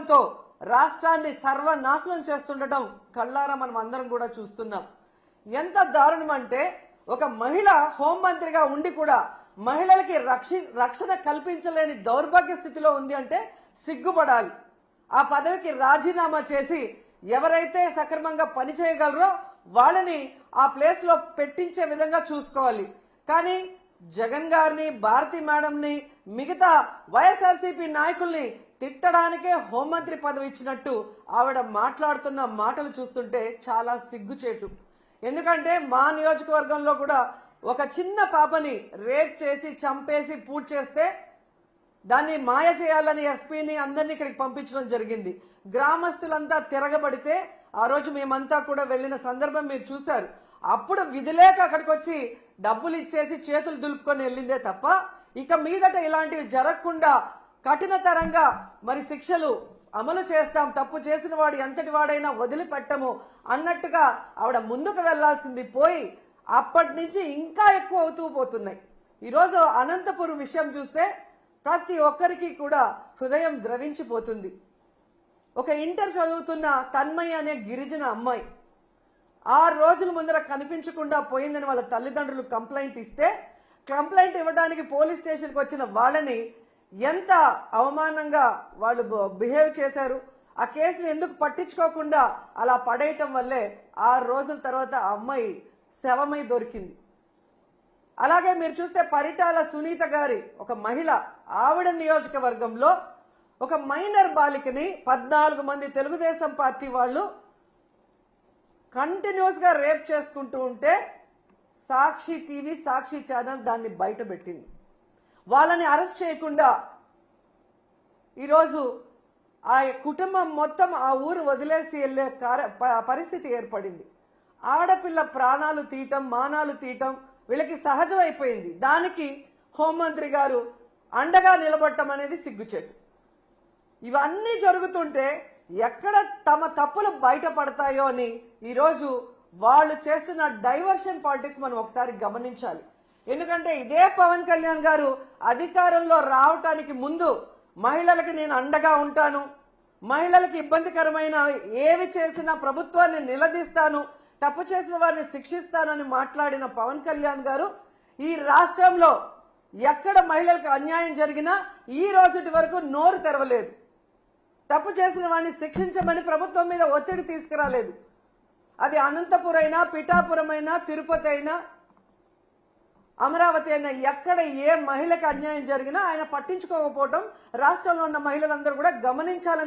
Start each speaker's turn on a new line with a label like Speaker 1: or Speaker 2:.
Speaker 1: కుట్రలతో రాష్ట్రాన్ని సర్వనాశనం చేస్తుండటం కళ్ళారా మనం అందరం కూడా చూస్తున్నాం. ఎంత దారుణం అంటే ఒక మహిళ హోంమంత్రిగా ఉండి కూడా మహిళలకి రక్షణ కల్పించలేని దౌర్భాగ్య స్థితిలో ఉంది అంటే సిగ్గుపడాలి. ఆ పదవికి రాజీనామా చేసి ఎవరైతే సక్రమంగా పనిచేయగలరో వాళ్ళని ఆ ప్లేస్ లో పెట్టించే విధంగా చూసుకోవాలి. కానీ జగన్ గారిని, భారతి మేడంని, మిగతా వైఎస్ఆర్సీపీ నాయకుల్ని తిట్టడానికే హోంమంత్రి పదవి ఇచ్చినట్టు ఆవిడ మాట్లాడుతున్న మాటలు చూస్తుంటే చాలా సిగ్గుచేటు. ఎందుకంటే మా నియోజకవర్గంలో కూడా ఒక చిన్న పాపని రేప్ చేసి చంపేసి పూర్తి చేస్తే దాన్ని మాయ చేయాలని ఎస్పీని అందరినీ ఇక్కడికి పంపించడం జరిగింది. గ్రామస్తులంతా తిరగబడితే ఆ రోజు మేమంతా కూడా వెళ్లిన సందర్భం మీరు చూశారు. అప్పుడు విధిలేక అక్కడికి వచ్చి డబ్బులు ఇచ్చేసి చేతులు దులుపుకొని వెళ్ళిందే తప్ప ఇక మీదట ఇలాంటివి జరగకుండా కఠినతరంగా మరి శిక్షలు అమలు చేస్తాం, తప్పు చేసిన వాడు ఎంతటి వాడైనా వదిలిపెట్టము అన్నట్టుగా ఆవిడ ముందుకు వెళ్లాల్సింది పోయి అప్పటి నుంచి ఇంకా ఎక్కువ అవుతూ పోతున్నాయి. ఈరోజు అనంతపురం విషయం చూస్తే ప్రతి ఒక్కరికి కూడా హృదయం ద్రవించిపోతుంది. ఒక ఇంటర్ చదువుతున్న తన్మయ్య అనే గిరిజన అమ్మాయి 6 రోజుల ముందర కనిపించకుండా పోయిందని వాళ్ళ తల్లిదండ్రులు కంప్లైంట్ ఇస్తే కంప్లైంట్ ఇవ్వడానికి పోలీస్ స్టేషన్కి వచ్చిన వాళ్ళని ఎంత అవమానంగా వాళ్ళు బిహేవ్ చేశారు. ఆ కేసును ఎందుకు పట్టించుకోకుండా అలా పడేయటం వల్లే 6 రోజుల తర్వాత ఆ అమ్మాయి శవమై దొరికింది. అలాగే మీరు చూస్తే పరిటాల సునీత గారి ఒక మహిళ, ఆవిడ నియోజకవర్గంలో ఒక మైనర్ బాలికని 14 మంది తెలుగుదేశం పార్టీ వాళ్ళు కంటిన్యూస్ గా రేప్ చేసుకుంటూ ఉంటే సాక్షి టీవీ, సాక్షి ఛానల్ దాన్ని బయట పెట్టింది. వాళ్ళని అరెస్ట్ చేయకుండా ఈరోజు ఆ కుటుంబం మొత్తం ఆ ఊరు వదిలేసి వెళ్లే పరిస్థితి ఏర్పడింది. ఆడపిల్ల ప్రాణాలు తీయటం, మానాలు తీయటం వీళ్ళకి సహజం అయిపోయింది. దానికి హోంమంత్రి గారు అండగా నిలబడటం అనేది సిగ్గుచేటు. ఇవన్నీ జరుగుతుంటే ఎక్కడ తమ తప్పులు బయటపడతాయో అని ఈరోజు వాళ్ళు చేస్తున్న డైవర్షన్ పాలిటిక్స్ మనం ఒకసారి గమనించాలి. ఎందుకంటే ఇదే పవన్ కళ్యాణ్ గారు అధికారంలో రావటానికి ముందు మహిళలకి నేను అండగా ఉంటాను, మహిళలకి ఇబ్బందికరమైన ఏవి చేసినా ప్రభుత్వాన్ని నిలదీస్తాను, తప్పు చేసిన వారిని శిక్షిస్తానని మాట్లాడిన పవన్ కళ్యాణ్ గారు ఈ రాష్ట్రంలో ఎక్కడ మహిళలకు అన్యాయం జరిగినా ఈ రోజుటి వరకు నోరు తెరవలేదు. తప్పు చేసిన వారిని శిక్షించమని ప్రభుత్వం మీద ఒత్తిడి తీసుకురాలేదు. అది అనంతపురం అయినా, పిఠాపురం అయినా, తిరుపతి అయినా, అమరావతి అయినా ఎక్కడ ఏ మహిళకు అన్యాయం జరిగినా ఆయన పట్టించుకోకపోవటం రాష్ట్రంలో ఉన్న మహిళలందరూ కూడా గమనించాలని